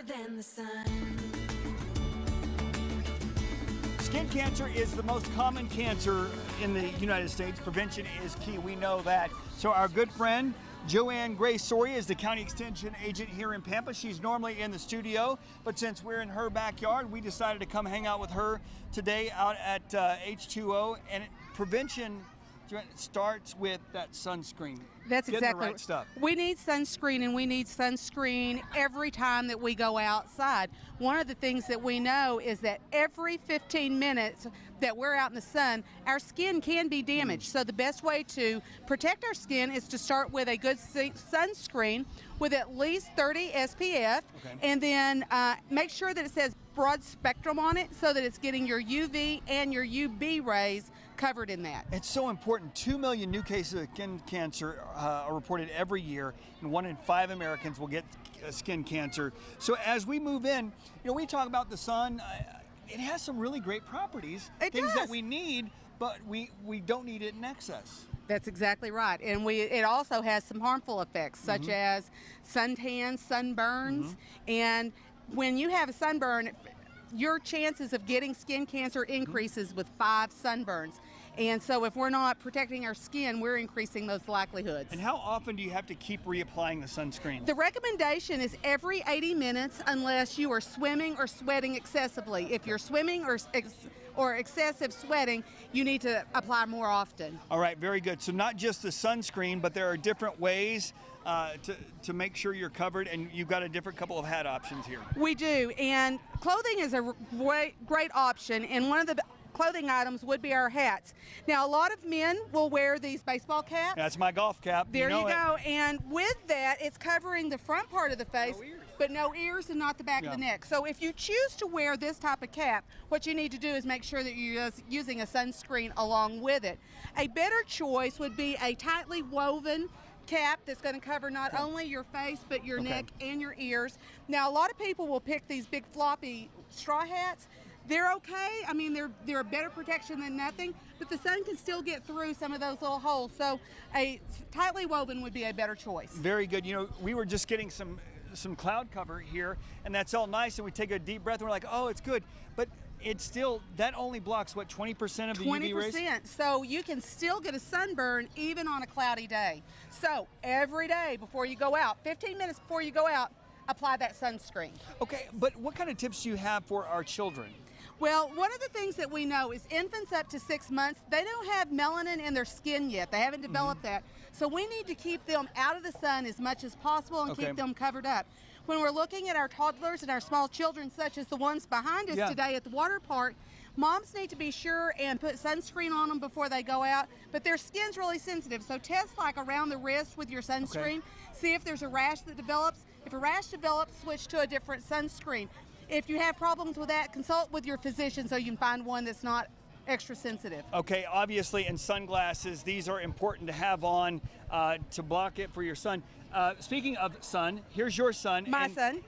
than the sun. Skin cancer is the most common cancer in the United States. Prevention is key. We know that. So our good friend Joanne Grace Soria is the County Extension Agent here in Pampa. She's normally in the studio, but since we're in her backyard, we decided to come hang out with her today out at H2O. And prevention starts with that sunscreen. That's Getting exactly the right stuff. We need sunscreen, and we need sunscreen every time that we go outside. One of the things that we know is that every 15 minutes that we're out in the sun, our skin can be damaged. So the best way to protect our skin is to start with a good sunscreen with at least 30 SPF, and then make sure that it says broad spectrum on it so that it's getting your UV and your UV rays covered in that. It's so important. 2 million new cases of skin cancer are reported every year, and 1 in 5 Americans will get skin cancer. So as we move in, we talk about the sun. It has some really great properties, things that we need, but we don't need it in excess. That's exactly right. And it also has some harmful effects, such as suntans, sunburns, and when you have a sunburn, your chances of getting skin cancer increases with 5 sunburns. And so if we're not protecting our skin, we're increasing those likelihoods. And how often do you have to keep reapplying the sunscreen? The recommendation is every 80 minutes unless you are swimming or sweating excessively. If you're swimming or excessive sweating, you need to apply more often. All right, very good. So not just the sunscreen, but there are different ways to make sure you're covered, and you've got a different couple of hat options here. We do, and clothing is a great option, and one of the clothing items would be our hats. Now, a lot of men will wear these baseball caps. That's my golf cap. There you go. And with that, it's covering the front part of the face, but no ears and not the back of the neck. So if you choose to wear this type of cap, what you need to do is make sure that you're using a sunscreen along with it. A better choice would be a tightly woven cap that's going to cover not only your face but your neck and your ears. Now, a lot of people will pick these big floppy straw hats. They're okay. I mean, they're a better protection than nothing, but the sun can still get through some of those little holes. So a tightly woven would be a better choice. Very good. We were just getting some cloud cover here, and that's all nice, and we take a deep breath and we're like, oh, it's good. But it's still, that only blocks, what, 20% of the UV rays? 20%. So you can still get a sunburn even on a cloudy day. So every day before you go out, 15 minutes before you go out, apply that sunscreen. Okay, but what kind of tips do you have for our children? Well, one of the things that we know is infants up to 6 months, they don't have melanin in their skin yet. They haven't developed that. So we need to keep them out of the sun as much as possible and keep them covered up. When we're looking at our toddlers and our small children, such as the ones behind us today at the water park, moms need to be sure and put sunscreen on them before they go out, but their skin's really sensitive. So test like around the wrist with your sunscreen. See if there's a rash that develops. If a rash develops, switch to a different sunscreen. If you have problems with that, consult with your physician so you can find one that's not extra sensitive. Okay, obviously, and sunglasses, these are important to have on to block it for your son. Speaking of sun, here's your son. My son.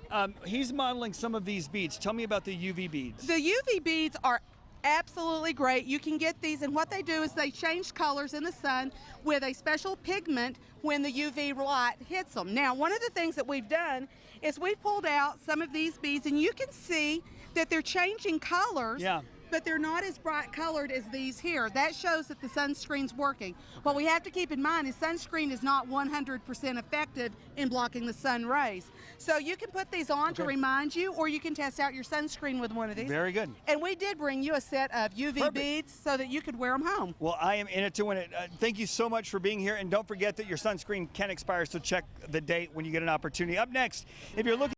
He's modeling some of these beads. Tell me about the UV beads. The UV beads are absolutely great. You can get these, and what they do is they change colors in the sun with a special pigment when the UV light hits them. Now, one of the things that we've done is we've pulled out some of these beads, and you can see that they're changing colors. But they're not as bright colored as these here. That shows that the sunscreen's working. What we have to keep in mind is sunscreen is not 100% effective in blocking the sun rays. So you can put these on to remind you, or you can test out your sunscreen with one of these. Very good. And we did bring you a set of UV beads so that you could wear them home. Well, I am in it to win it. Thank you so much for being here, and don't forget that your sunscreen can expire, so check the date when you get an opportunity. Up next, if you're looking